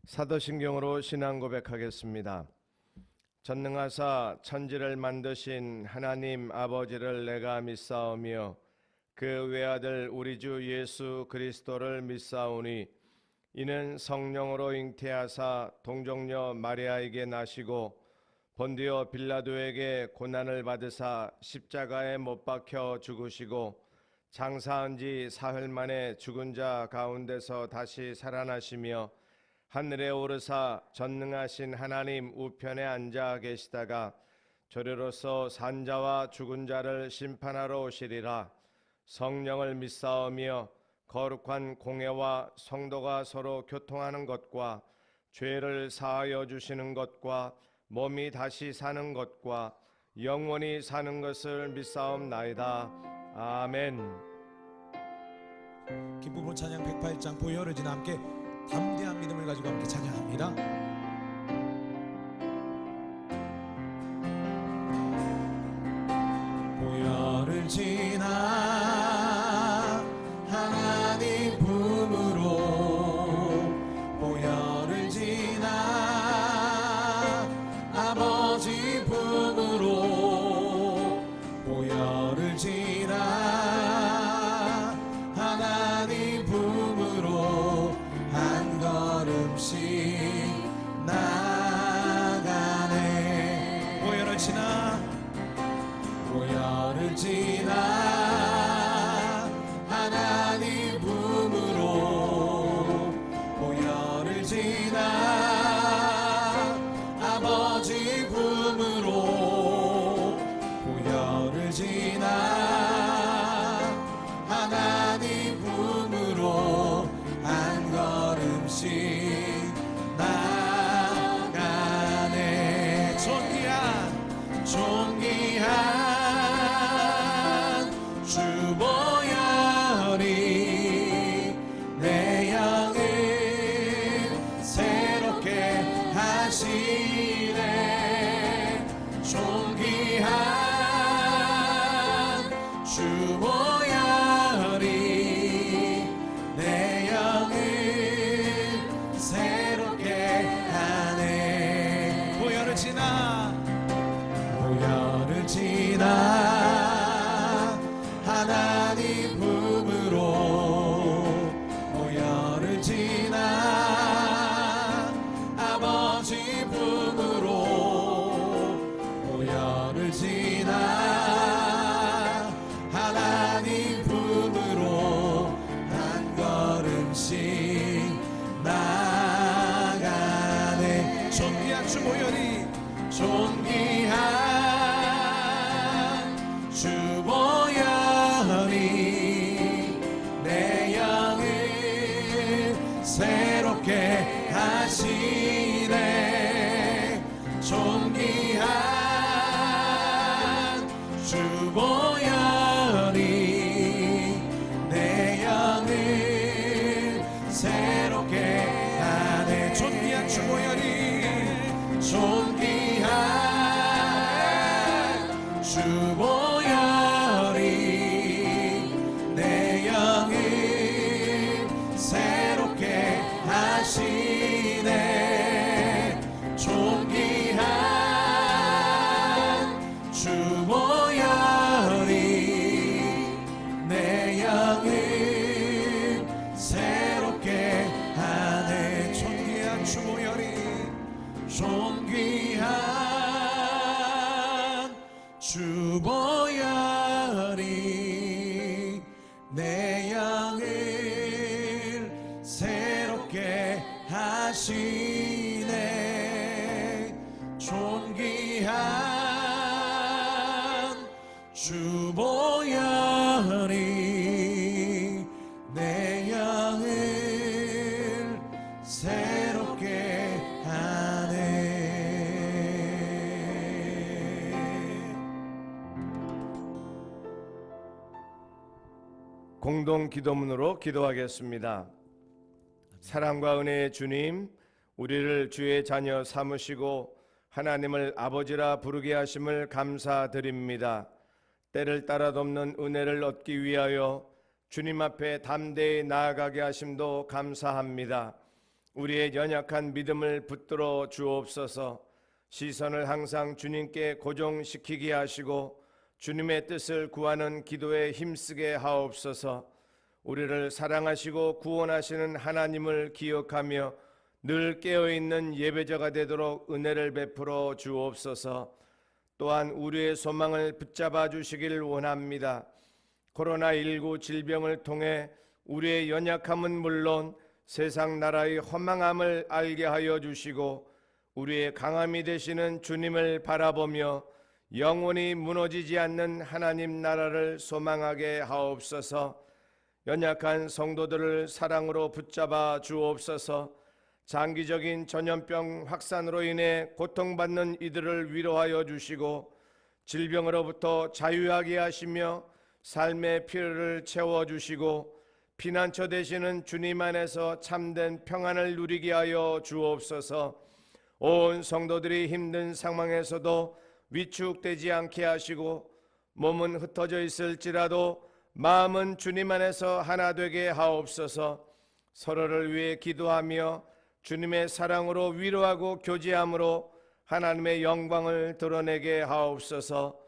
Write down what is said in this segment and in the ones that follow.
사도신경으로 신앙 고백하겠습니다. 전능하사 천지를 만드신 하나님 아버지를 내가 믿사오며 그 외아들 우리 주 예수 그리스도를 믿사오니 이는 성령으로 잉태하사 동정녀 마리아에게 나시고 본디오 빌라도에게 고난을 받으사 십자가에 못 박혀 죽으시고 장사한 지 사흘 만에 죽은 자 가운데서 다시 살아나시며 하늘에 오르사 전능하신 하나님 우편에 앉아 계시다가 저리로서 산자와 죽은 자를 심판하러 오시리라. 성령을 믿사오며 거룩한 공회와 성도가 서로 교통하는 것과 죄를 사하여 주시는 것과 몸이 다시 사는 것과 영원히 사는 것을 믿사옵나이다. 아멘. 기쁨으로 찬양 108장 보혈을 지나 함께 담대한 믿음을 가지고 함께 찬양합니다. 보혈을 지나 하나님 품으로 보혈을 지나 아버지 품으로 보혈을 지나 하나님 품으로 한 걸음씩 나가네. 보혈을 지나 보혈을 지나 하나님 품으로 보혈을 지나 아버지 품으로 보혈을 지나 하나님 품으로 한 걸음씩 나가네. 존귀한 주 보혈이 내 영을 새롭게 하시네. 존귀한 주 보혈이 내 영을 새롭게 하네. 보혈을 지나 보혈을 지나 하나님 품으로 보혈을 지나 아버지 품으로 보혈을 지나 하나님 품으로 한 걸음씩 나가네. 존귀한 주 보혈이 존귀한 주 보혈이 내 영을 새롭게 하시네. 존귀한 주 보혈이 내 영을 새롭게 하네. 존귀한 주 보혈이 존귀한 주 보혈이 내 영을 새롭게 하시네. 존귀한 주 보혈이 내 영을 새롭게 하네. 존귀한 주 보혈이 존귀한 주 보혈이 내 영을 새롭게 하시네. 존귀한 주 보혈이 내 영을 새롭게 하네. 공동 기도문으로 기도하겠습니다. 사랑과 은혜의 주님, 우리를 주의 자녀 삼으시고 하나님을 아버지라 부르게 하심을 감사드립니다. 때를 따라 돕는 은혜를 얻기 위하여 주님 앞에 담대히 나아가게 하심도 감사합니다. 우리의 연약한 믿음을 붙들어 주옵소서. 시선을 항상 주님께 고정시키게 하시고 주님의 뜻을 구하는 기도에 힘쓰게 하옵소서. 우리를 사랑하시고 구원하시는 하나님을 기억하며 늘 깨어있는 예배자가 되도록 은혜를 베풀어 주옵소서. 또한 우리의 소망을 붙잡아 주시길 원합니다. 코로나19 질병을 통해 우리의 연약함은 물론 세상 나라의 허망함을 알게 하여 주시고 우리의 강함이 되시는 주님을 바라보며 영원히 무너지지 않는 하나님 나라를 소망하게 하옵소서. 연약한 성도들을 사랑으로 붙잡아 주옵소서. 장기적인 전염병 확산으로 인해 고통받는 이들을 위로하여 주시고 질병으로부터 자유하게 하시며 삶의 필요를 채워주시고 피난처 되시는 주님 안에서 참된 평안을 누리게 하여 주옵소서. 온 성도들이 힘든 상황에서도 위축되지 않게 하시고 몸은 흩어져 있을지라도 마음은 주님 안에서 하나 되게 하옵소서. 서로를 위해 기도하며 주님의 사랑으로 위로하고 교제함으로 하나님의 영광을 드러내게 하옵소서.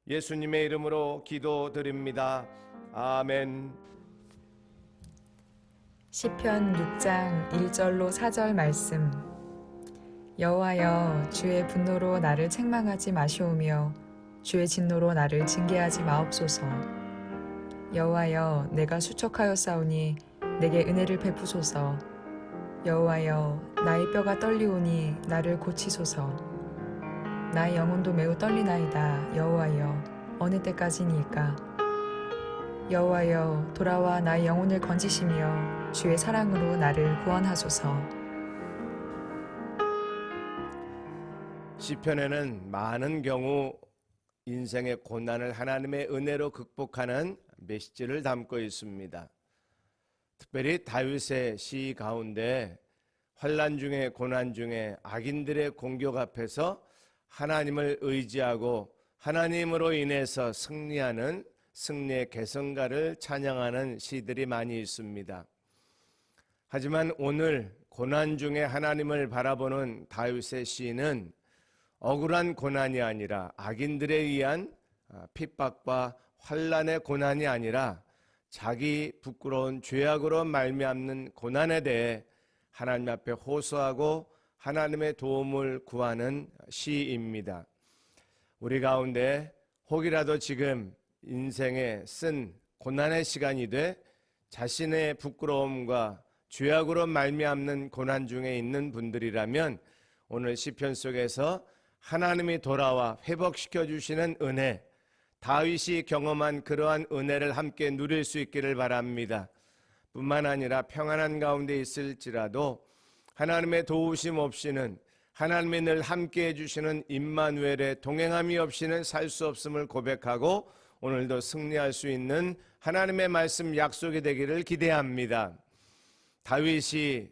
예수님의 이름으로 기도드립니다. 아멘. 시편 6장 1절로 4절 말씀. 여호와여, 주의 분노로 나를 책망하지 마시오며 주의 진노로 나를 징계하지 마옵소서. 여호와여, 내가 수척하였사오니 내게 은혜를 베푸소서. 여호와여, 나의 뼈가 떨리오니 나를 고치소서. 나의 영혼도 매우 떨리나이다. 여호와여, 어느 때까지니까? 여호와여, 돌아와 나의 영혼을 건지시며 주의 사랑으로 나를 구원하소서. 시편에는 많은 경우 인생의 고난을 하나님의 은혜로 극복하는 메시지를 담고 있습니다. 특별히 다윗의 시 가운데 환난 중에 고난 중에 악인들의 공격 앞에서 하나님을 의지하고 하나님으로 인해서 승리하는 승리의 개성가를 찬양하는 시들이 많이 있습니다. 하지만 오늘 고난 중에 하나님을 바라보는 다윗의 시는 억울한 고난이 아니라 악인들에 의한 핍박과 환난의 고난이 아니라 자기 부끄러운 죄악으로 말미암는 고난에 대해 하나님 앞에 호소하고 하나님의 도움을 구하는 시입니다. 우리 가운데 혹이라도 지금 인생에 쓴 고난의 시간이 돼 자신의 부끄러움과 죄악으로 말미암는 고난 중에 있는 분들이라면 오늘 시편 속에서 하나님이 돌아와 회복시켜 주시는 은혜, 다윗이 경험한 그러한 은혜를 함께 누릴 수 있기를 바랍니다. 뿐만 아니라 평안한 가운데 있을지라도 하나님의 도우심 없이는, 하나님이 늘 함께 해주시는 임마누엘의 동행함이 없이는 살 수 없음을 고백하고 오늘도 승리할 수 있는 하나님의 말씀 약속이 되기를 기대합니다. 다윗이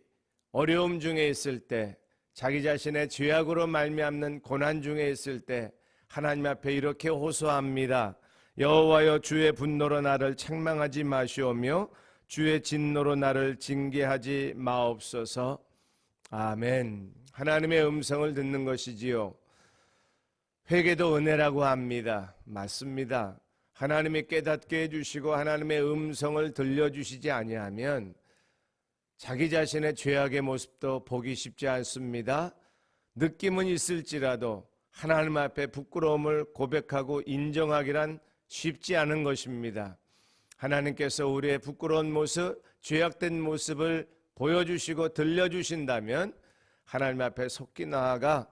어려움 중에 있을 때, 자기 자신의 죄악으로 말미암는 고난 중에 있을 때 하나님 앞에 이렇게 호소합니다. 여호와여, 주의 분노로 나를 책망하지 마시오며 주의 진노로 나를 징계하지 마옵소서. 아멘. 하나님의 음성을 듣는 것이지요. 회개도 은혜라고 합니다. 맞습니다. 하나님이 깨닫게 해주시고 하나님의 음성을 들려주시지 아니하면 자기 자신의 죄악의 모습도 보기 쉽지 않습니다. 느낌은 있을지라도 하나님 앞에 부끄러움을 고백하고 인정하기란 쉽지 않은 것입니다. 하나님께서 우리의 부끄러운 모습, 죄악된 모습을 보여주시고 들려주신다면 하나님 앞에 속기 나아가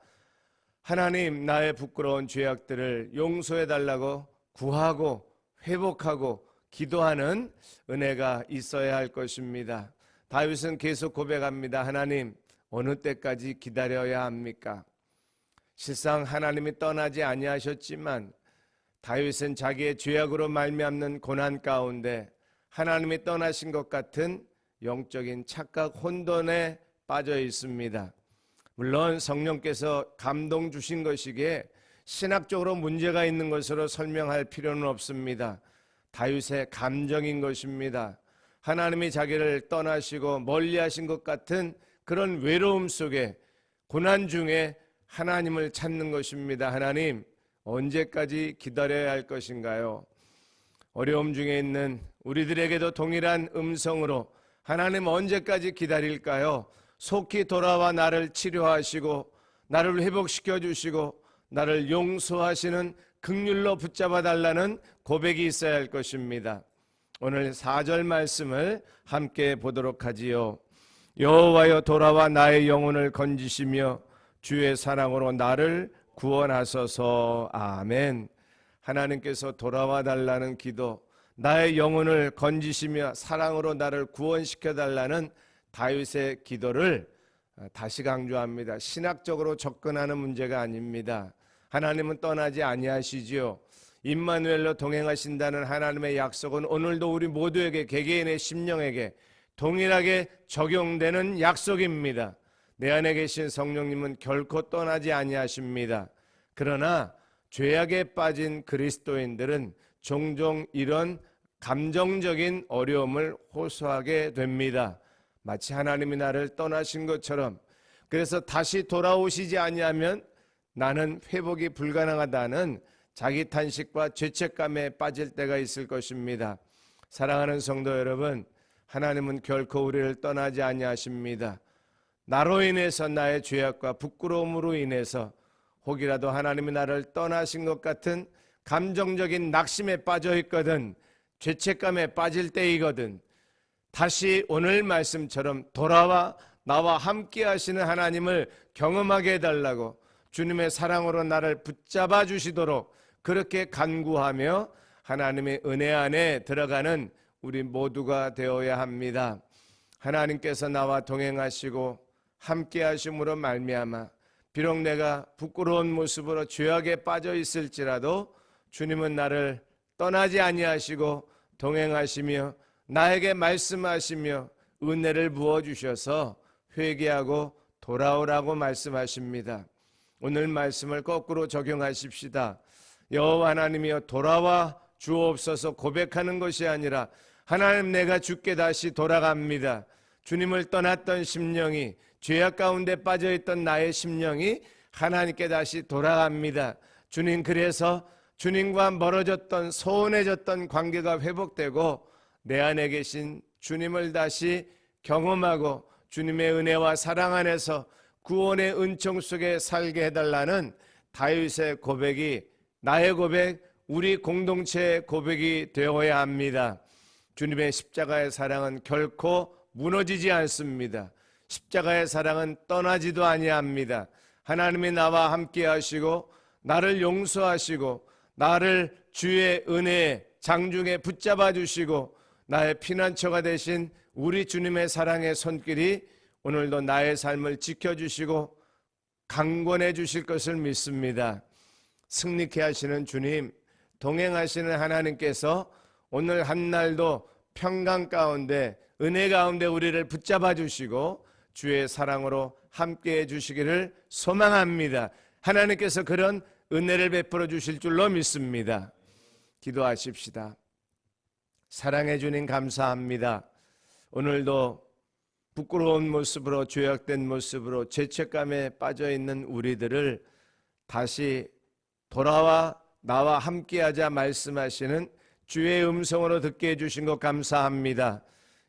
하나님, 나의 부끄러운 죄악들을 용서해달라고 구하고 회복하고 기도하는 은혜가 있어야 할 것입니다. 다윗은 계속 고백합니다. 하나님, 어느 때까지 기다려야 합니까? 실상 하나님이 떠나지 아니하셨지만 다윗은 자기의 죄악으로 말미암는 고난 가운데 하나님이 떠나신 것 같은 영적인 착각 혼돈에 빠져 있습니다. 물론 성령께서 감동 주신 것이기에 신학적으로 문제가 있는 것으로 설명할 필요는 없습니다. 다윗의 감정인 것입니다. 하나님이 자기를 떠나시고 멀리하신 것 같은 그런 외로움 속에 고난 중에 하나님을 찾는 것입니다. 하나님, 언제까지 기다려야 할 것인가요? 어려움 중에 있는 우리들에게도 동일한 음성으로 하나님 언제까지 기다릴까요? 속히 돌아와 나를 치료하시고 나를 회복시켜 주시고 나를 용서하시는 긍휼로 붙잡아 달라는 고백이 있어야 할 것입니다. 오늘 4절 말씀을 함께 보도록 하지요. 여호와여 돌아와 나의 영혼을 건지시며 주의 사랑으로 나를 구원하소서. 아멘. 하나님께서 돌아와 달라는 기도, 나의 영혼을 건지시며 사랑으로 나를 구원시켜 달라는 다윗의 기도를 다시 강조합니다. 신학적으로 접근하는 문제가 아닙니다. 하나님은 떠나지 아니하시지요. 임마누엘로 동행하신다는 하나님의 약속은 오늘도 우리 모두에게, 개개인의 심령에게 동일하게 적용되는 약속입니다. 내 안에 계신 성령님은 결코 떠나지 아니하십니다. 그러나 죄악에 빠진 그리스도인들은 종종 이런 감정적인 어려움을 호소하게 됩니다. 마치 하나님이 나를 떠나신 것처럼. 그래서 다시 돌아오시지 아니하면 나는 회복이 불가능하다는 자기 탄식과 죄책감에 빠질 때가 있을 것입니다. 사랑하는 성도 여러분, 하나님은 결코 우리를 떠나지 아니하십니다. 나로 인해서, 나의 죄악과 부끄러움으로 인해서 혹이라도 하나님이 나를 떠나신 것 같은 감정적인 낙심에 빠져 있거든, 죄책감에 빠질 때이거든, 다시 오늘 말씀처럼 돌아와 나와 함께 하시는 하나님을 경험하게 해달라고 주님의 사랑으로 나를 붙잡아 주시도록 그렇게 간구하며 하나님의 은혜 안에 들어가는 우리 모두가 되어야 합니다. 하나님께서 나와 동행하시고 함께 하심으로 말미암아 비록 내가 부끄러운 모습으로 죄악에 빠져 있을지라도 주님은 나를 떠나지 아니하시고 동행하시며 나에게 말씀하시며 은혜를 부어주셔서 회개하고 돌아오라고 말씀하십니다. 오늘 말씀을 거꾸로 적용하십시다. 여호와 하나님이여 돌아와 주옵소서 고백하는 것이 아니라 하나님, 내가 주께 다시 돌아갑니다. 주님을 떠났던 심령이, 죄악 가운데 빠져있던 나의 심령이 하나님께 다시 돌아갑니다. 주님, 그래서 주님과 멀어졌던, 소원해졌던 관계가 회복되고 내 안에 계신 주님을 다시 경험하고 주님의 은혜와 사랑 안에서 구원의 은총 속에 살게 해달라는 다윗의 고백이 나의 고백, 우리 공동체의 고백이 되어야 합니다. 주님의 십자가의 사랑은 결코 무너지지 않습니다. 십자가의 사랑은 떠나지도 아니합니다. 하나님이 나와 함께 하시고 나를 용서하시고 나를 주의 은혜의 장중에 붙잡아 주시고 나의 피난처가 되신 우리 주님의 사랑의 손길이 오늘도 나의 삶을 지켜주시고 강권해 주실 것을 믿습니다. 승리케 하시는 주님, 동행하시는 하나님께서 오늘 한날도 평강 가운데, 은혜 가운데 우리를 붙잡아 주시고 주의 사랑으로 함께해 주시기를 소망합니다. 하나님께서 그런 은혜를 베풀어 주실 줄로 믿습니다. 기도하십시다. 사랑해 주님 감사합니다. 오늘도 부끄러운 모습으로, 죄악된 모습으로 죄책감에 빠져있는 우리들을 다시 돌아와 나와 함께하자 말씀하시는 주의 음성으로 듣게 해주신 것 감사합니다.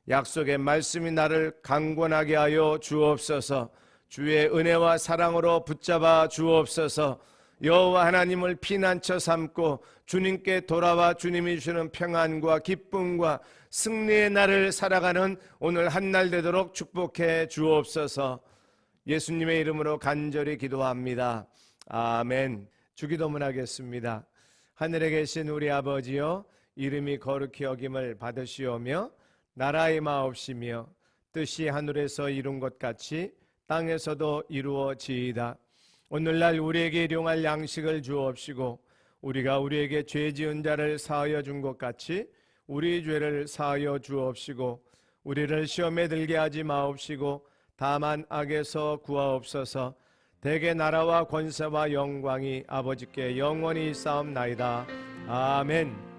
약속의 말씀이 나를 강권하게 하여 주옵소서. 주의 은혜와 사랑으로 붙잡아 주옵소서. 여호와 하나님을 피난처 삼고 주님께 돌아와 주님이 주시는 평안과 기쁨과 승리의 날을 살아가는 오늘 한날 되도록 축복해 주옵소서. 예수님의 이름으로 간절히 기도합니다. 아멘. 주기도문 하겠습니다. 하늘에 계신 우리 아버지여, 이름이 거룩히 여김을 받으시오며 나라의 마옵시며 뜻이 하늘에서 이룬 것 같이 땅에서도 이루어지이다. 오늘날 우리에게 일용할 양식을 주옵시고 우리가 우리에게 죄 지은 자를 사하여 준 것 같이 우리 죄를 사하여 주옵시고 우리를 시험에 들게 하지 마옵시고 다만 악에서 구하옵소서. 대개 나라와 권세와 영광이 아버지께 영원히 있사옵나이다. 아멘.